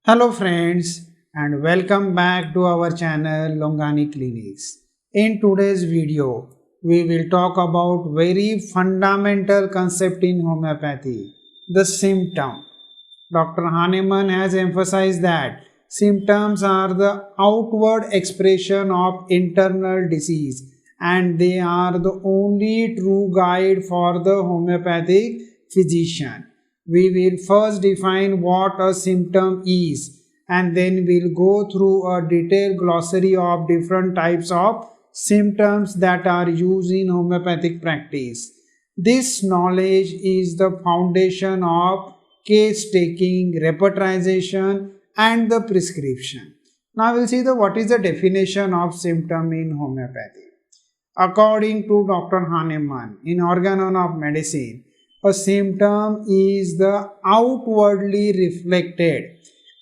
Hello friends and welcome back to our channel Longani Clinics. In today's video, we will talk about very fundamental concept in homeopathy, the symptom. Dr. Hahnemann has emphasized that symptoms are the outward expression of internal disease and they are the only true guide for the homeopathic physician. We will first define what a symptom is and then we'll go through a detailed glossary of different types of symptoms that are used in homeopathic practice. This knowledge is the foundation of case taking, repertorization and the prescription. Now we'll see what is the definition of symptom in homeopathy. According to Dr. Hahnemann in Organon of Medicine, a symptom is the outwardly reflected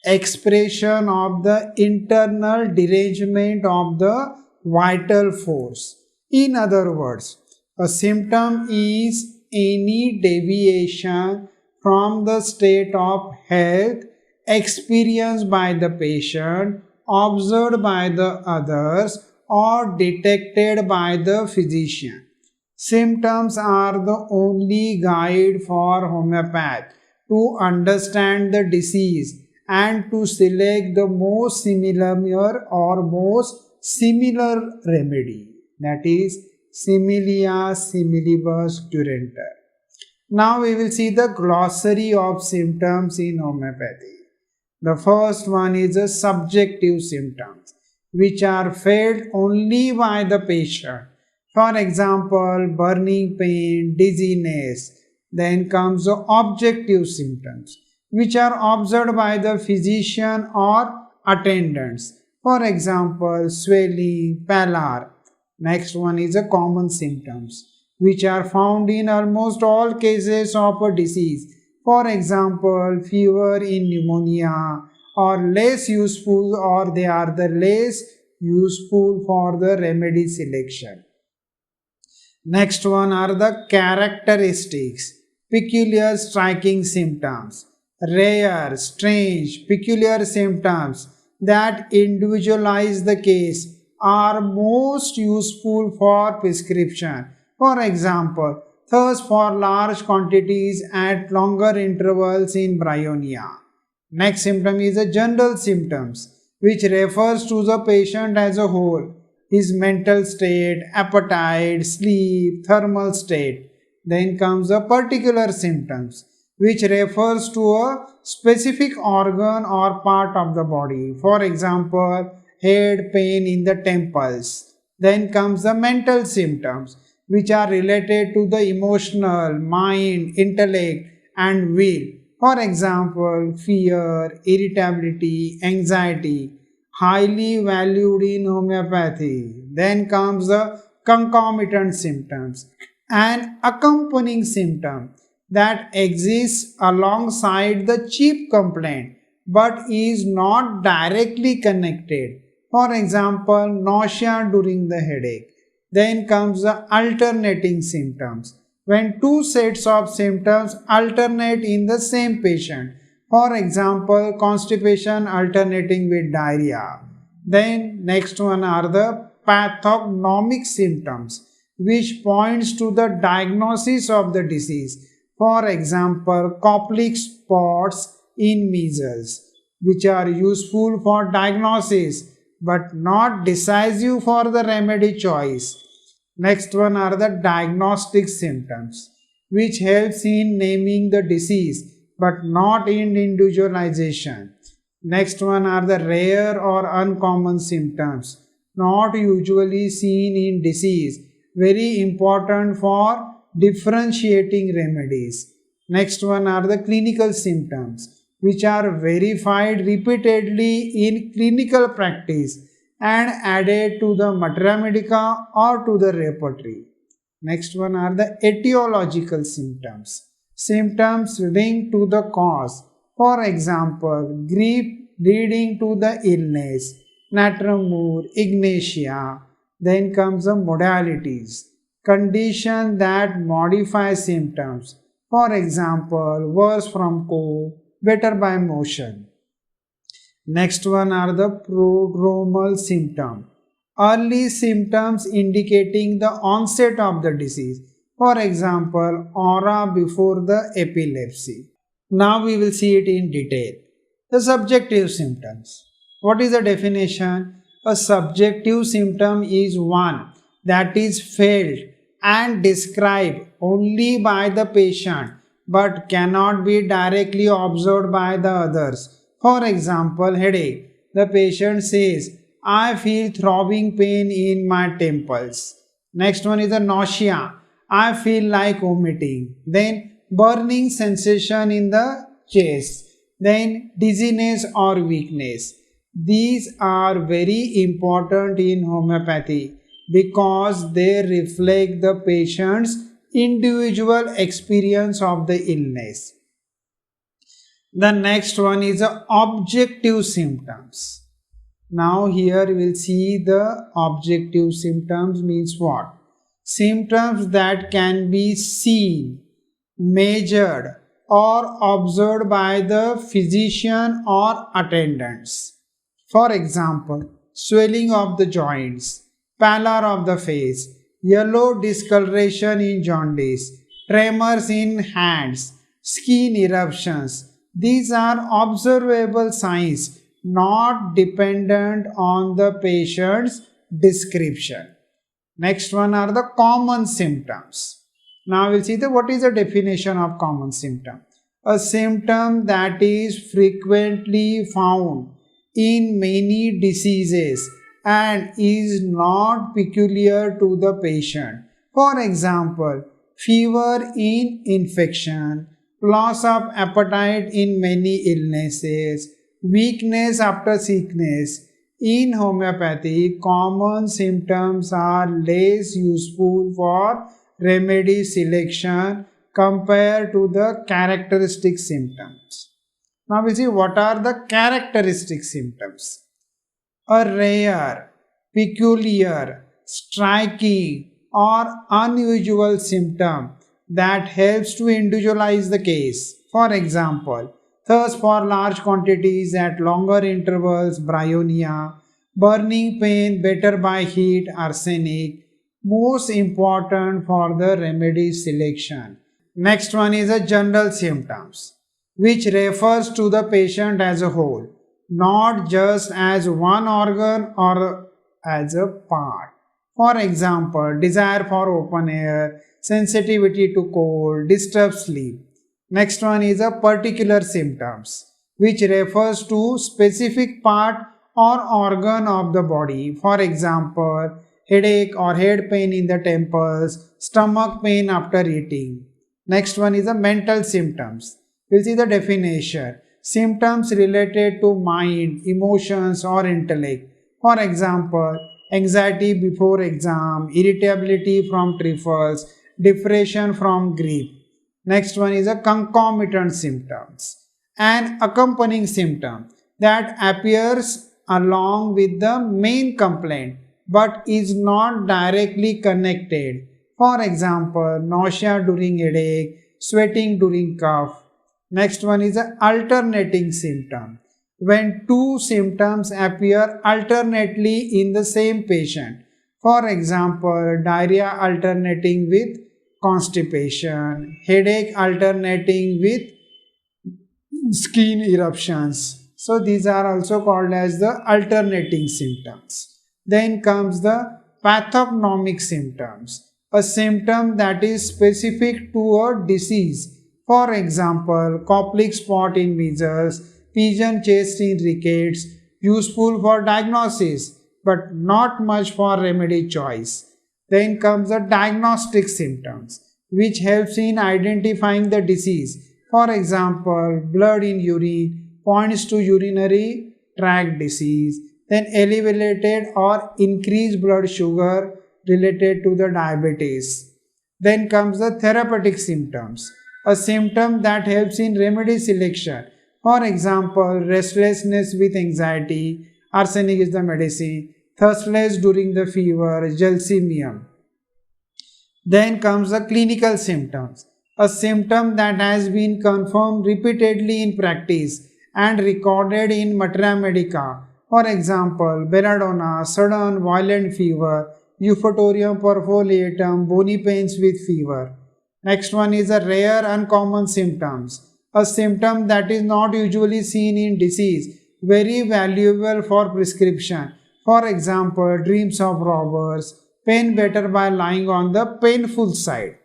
expression of the internal derangement of the vital force. In other words, a symptom is any deviation from the state of health experienced by the patient, observed by the others, or detected by the physician. Symptoms are the only guide for homeopath to understand the disease and to select the most similar or most similar remedy, that is similia similibus curantur. Now we will see the glossary of symptoms in homeopathy. The first one is the subjective symptoms, which are felt only by the patient. For example, burning pain, dizziness. Then comes the objective symptoms, which are observed by the physician or attendants. For example, swelling, pallor. Next one is the common symptoms, which are found in almost all cases of a disease. For example, fever in pneumonia, or less useful, or they are the less useful for the remedy selection. Next one are the characteristics, peculiar striking symptoms, rare, strange, peculiar symptoms that individualize the case are most useful for prescription. For example, thirst for large quantities at longer intervals in bryonia. Next symptom is the general symptoms, which refers to the patient as a whole, his mental state, appetite, sleep, thermal state. Then comes the particular symptoms, which refers to a specific organ or part of the body. For example, head pain in the temples. Then comes the mental symptoms, which are related to the emotional, mind, intellect and will. For example, fear, irritability, anxiety, highly valued in homeopathy. Then comes the concomitant symptoms, an accompanying symptom that exists alongside the chief complaint but is not directly connected. For example, nausea during the headache. Then comes the alternating symptoms, when two sets of symptoms alternate in the same patient. For example, constipation alternating with diarrhea. Then next one are the pathognomic symptoms, which points to the diagnosis of the disease. For example, Koplik spots in measles, which are useful for diagnosis but not decisive for the remedy choice. Next one are the diagnostic symptoms, which helps in naming the disease but not in individualization. Next one are the rare or uncommon symptoms, not usually seen in disease, very important for differentiating remedies. Next one are the clinical symptoms, which are verified repeatedly in clinical practice and added to the materia medica or to the repertory. Next one are the etiological symptoms, symptoms linked to the cause. For example, grief leading to the illness, natremur, ignatia. Then comes the modalities, condition that modify symptoms. For example, worse from cold, better by motion. Next one are the prodromal symptom. Early symptoms indicating the onset of the disease. For example, aura before the epilepsy. Now we will see it in detail. The subjective symptoms. What is the definition? A subjective symptom is one that is felt and described only by the patient but cannot be directly observed by the others. For example, headache. The patient says, I feel throbbing pain in my temples. Next one is the nausea. I feel like vomiting. Then burning sensation in the chest. Then dizziness or weakness. These are very important in homeopathy because they reflect the patient's individual experience of the illness. The next one is the objective symptoms. Now here we will see the objective symptoms means what? Symptoms that can be seen, measured or observed by the physician or attendants. For example, swelling of the joints, pallor of the face, yellow discoloration in jaundice, tremors in hands, skin eruptions. These are observable signs not dependent on the patient's description. Next one are the common symptoms. Now we'll see what is the definition of common symptom. A symptom that is frequently found in many diseases and is not peculiar to the patient. For example, fever in infection, loss of appetite in many illnesses, weakness after sickness. In homeopathy, common symptoms are less useful for remedy selection compared to the characteristic symptoms. Now we see what are the characteristic symptoms. A rare, peculiar, striking or unusual symptom that helps to individualize the case. For example, thirst for large quantities at longer intervals, bryonia, burning pain better by heat, arsenic, most important for the remedy selection. Next one is a general symptoms, which refers to the patient as a whole, not just as one organ or as a part. For example, desire for open air, sensitivity to cold, disturbed sleep. Next one is a particular symptoms, which refers to specific part or organ of the body. For example, headache or head pain in the temples, stomach pain after eating. Next one is the mental symptoms. We'll see the definition. Symptoms related to mind, emotions or intellect. For example, anxiety before exam, irritability from trifles, depression from grief. Next one is a concomitant symptoms. An accompanying symptom that appears along with the main complaint but is not directly connected. For example, nausea during headache, sweating during cough. Next one is an alternating symptom. When two symptoms appear alternately in the same patient. For example, diarrhea alternating with constipation, headache alternating with skin eruptions. So these are also called as the alternating symptoms. Then comes the pathognomic symptoms, a symptom that is specific to a disease. For example, Koplik spot in measles, pigeon chest in rickets, useful for diagnosis but not much for remedy choice. Then comes the diagnostic symptoms, which helps in identifying the disease. For example, blood in urine points to urinary tract disease. Then elevated or increased blood sugar related to the diabetes. Then comes the therapeutic symptoms, a symptom that helps in remedy selection. For example, restlessness with anxiety, arsenic is the medicine, thirstless during the fever, gelsemium. Then comes the clinical symptoms, a symptom that has been confirmed repeatedly in practice and recorded in Materia Medica. For example, belladonna, sudden violent fever, euphotorium perfoliatum, bony pains with fever. Next one is a rare uncommon symptoms. A symptom that is not usually seen in disease, very valuable for prescription. For example, dreams of robbers, pain better by lying on the painful side.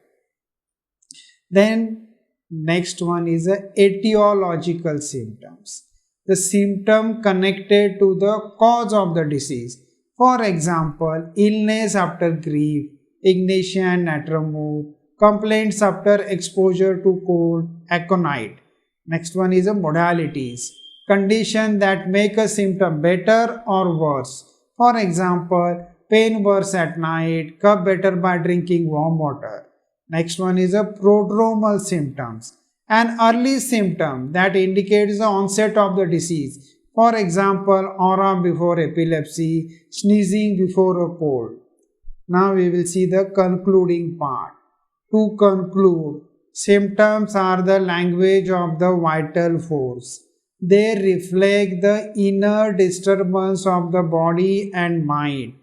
Then next one is the etiological symptoms. The symptom connected to the cause of the disease. For example, illness after grief, ignition and natremur, complaints after exposure to cold, aconite. Next one is the modalities. Condition that make a symptom better or worse. For example, pain worse at night, cough better by drinking warm water. Next one is a prodromal symptoms, an early symptom that indicates the onset of the disease. For example, aura before epilepsy, sneezing before a cold. Now we will see the concluding part. To conclude, symptoms are the language of the vital force. They reflect the inner disturbance of the body and mind.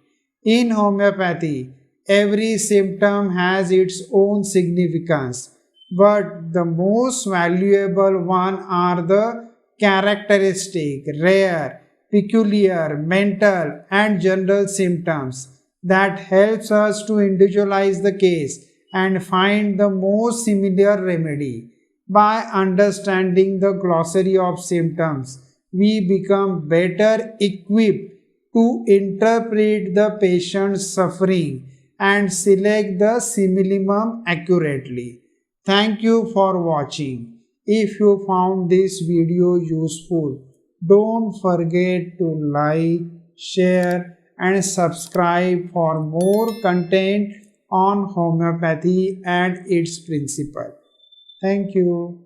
In homeopathy, every symptom has its own significance, but the most valuable one are the characteristic, rare, peculiar, mental and general symptoms that helps us to individualize the case and find the most similar remedy. By understanding the glossary of symptoms, we become better equipped to interpret the patient's suffering and select the simillimum accurately. Thank you for watching. If you found this video useful, don't forget to like, share and subscribe for more content on homeopathy and its principle. Thank you.